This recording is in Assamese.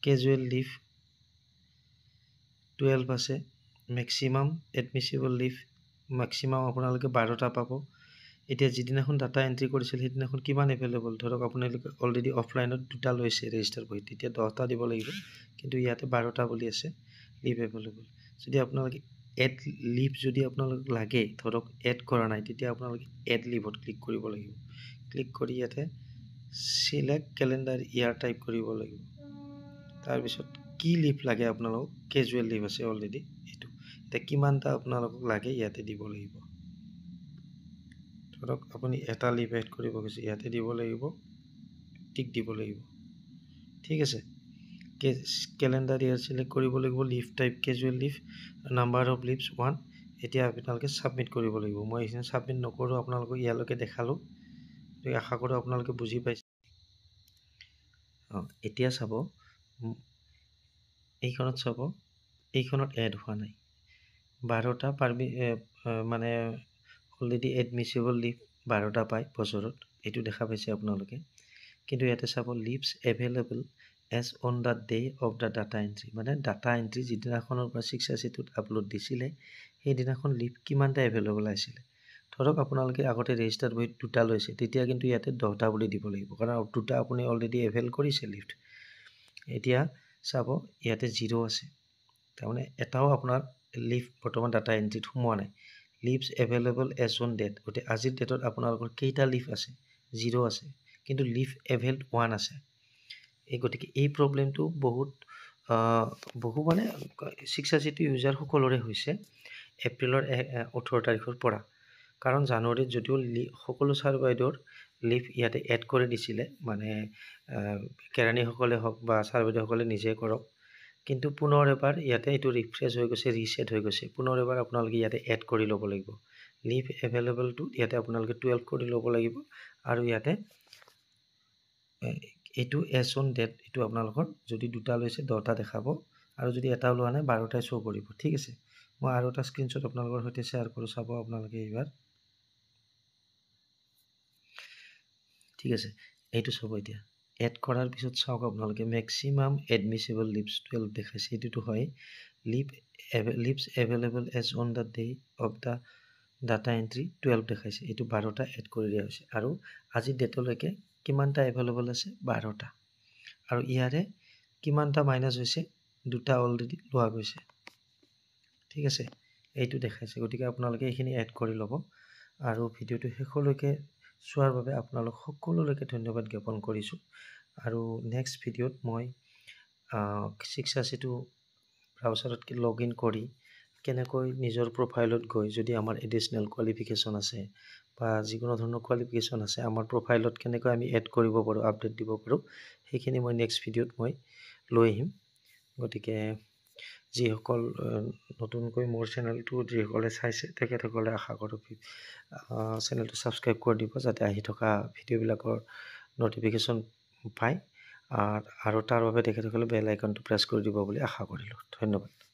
কেজুৱেল লিভ 12 আছে মেক্সিমাম এডমিছিবল লিভ মেক্সিমাম আপোনালোকে 12টা পাব এতিয়া যিদিনাখন ডাটা এন্ট্ৰি কৰিছিল সেইদিনাখন কিমান এভেইলেবল ধৰক আপোনালোকে অলৰেডি অফলাইনত দুটা লৈছে ৰেজিষ্টাৰ বহি তেতিয়া 10টা দিব লাগিব কিন্তু ইয়াতে 12টা বুলি আছে লিভ এভেইলেবল যদি আপোনালোকে এড লিভ যদি আপোনালোক লাগে ধৰক এড কৰা নাই তেতিয়া আপোনালোকে এড লিভত ক্লিক কৰিব লাগিব ক্লিক কৰি ইয়াতে সিলেক্ট ক্যালেন্ডাৰ ইয়াৰ টাইপ কৰিব লাগিব তাৰ পিছত কি লিভ লাগে আপোনালোক কেজুৱেল লিভ আছে অলৰেডি এটো এটা কিমানটা আপোনালোক লাগে ইয়াতে দিব লাগিব ধৰক আপুনি এটা লিভ এড কৰিব গৈছে ইয়াতে দিব লাগিব টিক দিব লাগিব ঠিক আছে ক্যালেন্ডাৰ ইয়াৰ সিলেক্ট কৰিব লাগিব leave type casual leave number of leaves 1 এতিয়া আপোনালোকে সাবমিট কৰিব লাগিব মই এইখিনি সাবমিট নকৰো আপোনালোকক ইয়ালৈকে দেখালো তো আশা কৰো আপোনালোকে বুজি পাইছে এতিয়া চাব এইখনত চাব এইখনত এড হোৱা নাই 12টা মানে অলৰেডি এডমিছিবল লিভ 12টা পায় বছৰত এটো দেখা পাইছে আপোনালোকে কিন্তু ইয়াতে চাব leaves available as on the day of the data entry মানে ডাটা এন্ট্ৰি যিদিনাখনৰ পৰা 682 আপলোড দিছিলে সেই দিনাখন লিভ কিমানটা এভেইলেবল আছিল ধৰক আপোনালোকে আগতে ৰেজিষ্টাৰ বহি দুটা লৈছে তেতিয়া কিন্তু ইয়াতে 10টা বুলি দিব লাগিব কাৰণ দুটা আপুনি অলৰেডি এভেইল কৰিছে লিভ এতিয়া চাব ইয়াতে 0 আছে তাৰমানে এটাও আপোনাৰ লিভ বৰ্তমান ডাটা এন্ট্ৰিত সোমোৱা নাই leaves available as on date ওতে আজিৰ ডেটত আপোনালোকৰ কেইটা লিভ আছে 0 আছে কিন্তু লিভ এভেইলড 1 আছে এই গতিকে এই প্ৰবলেমটো বহু মানে 682 ইউজাৰ সকলোৰে হৈছে এপ্ৰিলৰ 18 তাৰিখৰ পৰা কাৰণ জানুৱাৰীত যদিও সকলো সাৰ্ভাইডৰ লিভ ইয়াতে এড কৰি দিছিলে মানে কেৰাণী সকলে হক বা সাৰ্ভাইড সকলে নিজে কৰক কিন্তু পুনৰ এবাৰ ইয়াতে এটো ৰিফ্ৰেশ হৈ গৈছে ৰিসেট হৈ গৈছে পুনৰ এবাৰ আপোনালোকে ইয়াতে এড কৰি ল'ব লাগিব লিভ এভেইলেবল টু ইয়াতে আপোনালোকে 12 কৰি ল'ব লাগিব আৰু ইয়াতে এটো এজ অন ডেট এটো আপোনালোকৰ যদি দুটা লৈছে 10টা দেখাব আৰু যদি এটা লোৱা নাই 12টাই শো কৰিব ঠিক আছে মই আৰু এটা স্ক্ৰিনশ্বট আপোনালোকৰ সৈতে শেয়াৰ কৰো চাব আপোনালোকে এইবাৰ ঠিক আছে এইটো চাব এতিয়া এড কৰাৰ পিছত চাওক আপোনালোকে মেক্সিমাম এডমিছিবল লিভস 12 দেখাইছে এটো হয় leaves available as on the day of the data entry 12 দেখাইছে এটো 12টা এড কৰি দিয়া হৈছে আৰু আজি ডেটলৈকে কিমানটা এভেইলেবল আছে 12টা আৰু ইয়াৰে কিমানটা মাইনাস হৈছে দুটা অলৰেডি লোৱা গৈছে ঠিক আছে এইটো দেখাইছে গতিকে আপোনালোকে এইখিনি এড কৰি ল'ব আৰু ভিডিওটো শেষলৈকে চোৱাৰ বাবে আপোনালোক সকলোলৈকে ধন্যবাদ জ্ঞাপন কৰিছো আৰু নেক্সট ভিডিওত মই 682 ব্ৰাউজাৰত লগইন কৰি কেনেকৈ নিজৰ প্ৰফাইলত গৈ যদি আমাৰ এডিশনাল কোৱালিফিকেশন আছে বা যিকোনো ধৰণৰ কোৱালিফিকেশন আছে আমাৰ প্ৰফাইলত কেনেকৈ আমি এড কৰিব পাৰো আপডেট দিব পাৰো সেইখিনি মই নেক্সট ভিডিওত মই লৈ আহিম গতিকে যিসকল নতুনকৈ মোৰ চেনেলটো যিসকলে চাইছে তেখেতসকলে আশা কৰো চেনেলটো সাবস্ক্ৰাইব কৰি দিব যাতে আহি থকা ভিডিওবিলাকৰ নটিফিকেশন পায় আৰু তাৰ বাবে তেখেতসকলে বেল আইকনটো প্ৰেছ কৰি দিব বুলি আশা কৰিলো ধন্যবাদ